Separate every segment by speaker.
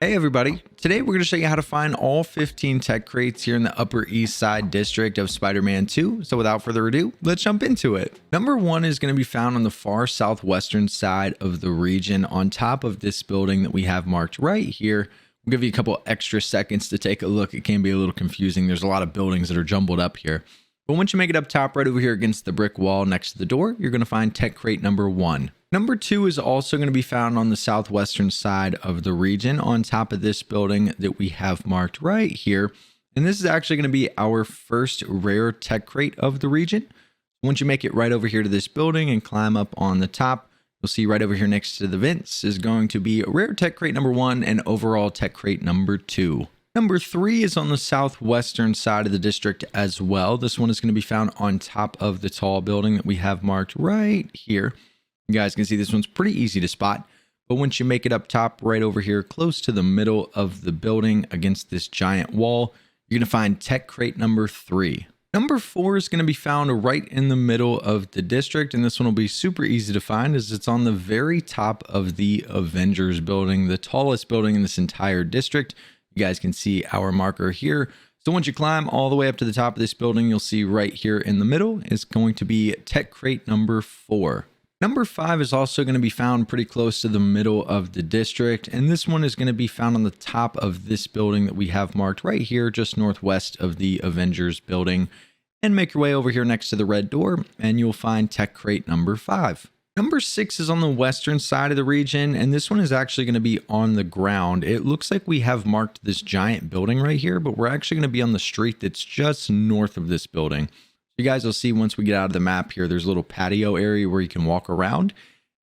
Speaker 1: Hey everybody, today we're going to show you how to find all 15 tech crates here in the Upper East Side district of Spider-Man 2. So without further ado, let's jump into it. Number 1 is going to be found on the far southwestern side of the region on top of this building that we have marked right here. We'll give you a couple extra seconds to take a look. It can be a little confusing. There's a lot of buildings that are jumbled up here. But once you make it up top right over here against the brick wall next to the door, you're going to find tech crate number 1. Number 2 is also going to be found on the southwestern side of the region on top of this building that we have marked right here. And this is actually going to be our first rare tech crate of the region. Once you make it right over here to this building and climb up on the top, you'll see right over here next to the vents is going to be rare tech crate number 1 and overall tech crate number 2. Number 3 is on the southwestern side of the district as well. This one is going to be found on top of the tall building that we have marked right here. You guys can see this one's pretty easy to spot, but once you make it up top right over here close to the middle of the building against this giant wall, you're going to find tech crate number 3. Number 4 is going to be found right in the middle of the district, and this one will be super easy to find as it's on the very top of the Avengers building, the tallest building in this entire district. You guys can see our marker here. So once you climb all the way up to the top of this building, you'll see right here in the middle is going to be tech crate number 4. Number 5 is also going to be found pretty close to the middle of the district, and this one is going to be found on the top of this building that we have marked right here, just northwest of the Avengers building. And make your way over here next to the red door, and you'll find tech crate number 5. Number 6 is on the western side of the region, and this one is actually going to be on the ground. It looks like we have marked this giant building right here, but we're actually going to be on the street that's just north of this building. You guys will see once we get out of the map here, there's a little patio area where you can walk around.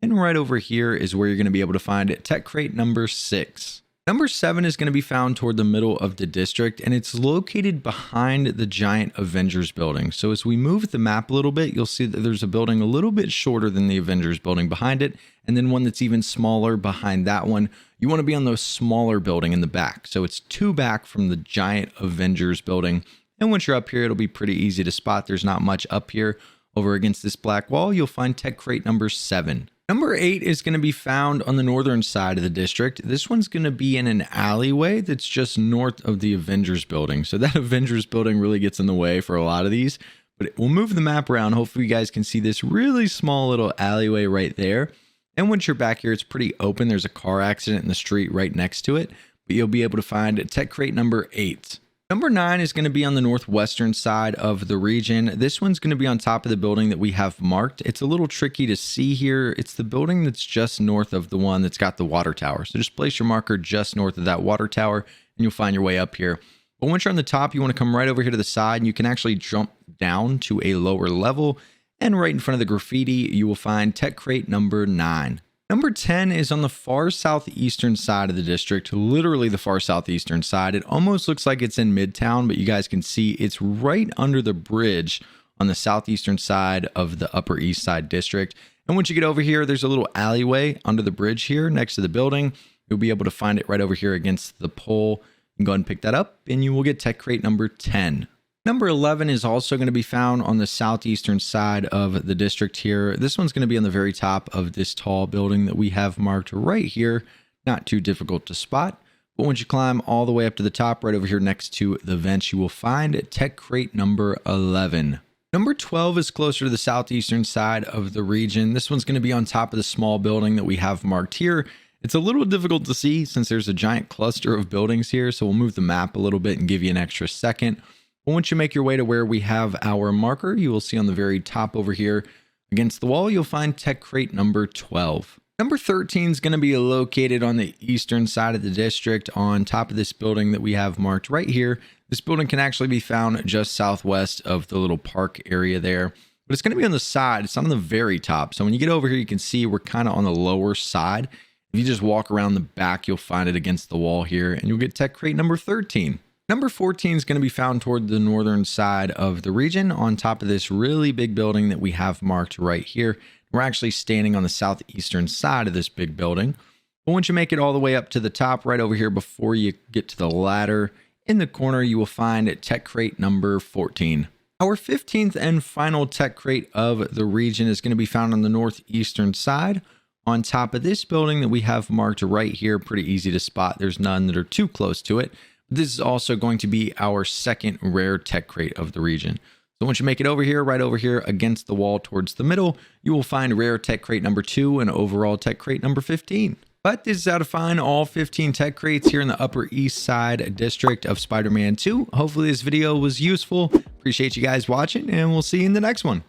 Speaker 1: And right over here is where you're going to be able to find tech crate number 6. Number 7 is going to be found toward the middle of the district, and it's located behind the giant Avengers building. So as we move the map a little bit, you'll see that there's a building a little bit shorter than the Avengers building behind it, and then one that's even smaller behind that one. You want to be on the smaller building in the back. So it's 2 back from the giant Avengers building. And once you're up here, it'll be pretty easy to spot. There's not much up here. Over against this black wall, you'll find tech crate number 7. Number 8 is going to be found on the northern side of the district. This one's going to be in an alleyway that's just north of the Avengers building. So that Avengers building really gets in the way for a lot of these. But we'll move the map around. Hopefully you guys can see this really small little alleyway right there. And once you're back here, it's pretty open. There's a car accident in the street right next to it. But you'll be able to find tech crate number 8. Number 9 is going to be on the northwestern side of the region. This one's going to be on top of the building that we have marked. It's a little tricky to see here. It's the building that's just north of the one that's got the water tower. So just place your marker just north of that water tower and you'll find your way up here. But once you're on the top, you want to come right over here to the side and you can actually jump down to a lower level. And right in front of the graffiti, you will find tech crate number 9. Number 10 is on the far southeastern side of the district, literally the far southeastern side. It almost looks like it's in Midtown, but you guys can see it's right under the bridge on the southeastern side of the Upper East Side district. And once you get over here, there's a little alleyway under the bridge here next to the building. You'll be able to find it right over here against the pole. You can go ahead and pick that up and you will get tech crate number 10. Number 11 is also going to be found on the southeastern side of the district here. This one's going to be on the very top of this tall building that we have marked right here. Not too difficult to spot. But once you climb all the way up to the top right over here next to the vents, you will find tech crate number 11. Number 12 is closer to the southeastern side of the region. This one's going to be on top of the small building that we have marked here. It's a little difficult to see since there's a giant cluster of buildings here. So we'll move the map a little bit and give you an extra second. Once you make your way to where we have our marker, you will see on the very top over here against the wall, you'll find tech crate number 12. Number 13 is going to be located on the eastern side of the district on top of this building that we have marked right here. This building can actually be found just southwest of the little park area there, but it's going to be on the side. It's on the very top. So when you get over here, you can see we're kind of on the lower side. If you just walk around the back, you'll find it against the wall here and you'll get tech crate number 13. Number 14 is going to be found toward the northern side of the region on top of this really big building that we have marked right here. We're actually standing on the southeastern side of this big building. But once you make it all the way up to the top right over here before you get to the ladder, in the corner you will find tech crate number 14. Our 15th and final tech crate of the region is going to be found on the northeastern side on top of this building that we have marked right here. Pretty easy to spot. There's none that are too close to it. This is also going to be our second rare tech crate of the region. So once you make it over here, right over here against the wall towards the middle, you will find rare tech crate number 2 and overall tech crate number 15. But this is how to find all 15 tech crates here in the Upper East Side district of Spider-Man 2. Hopefully this video was useful. Appreciate you guys watching, and we'll see you in the next one.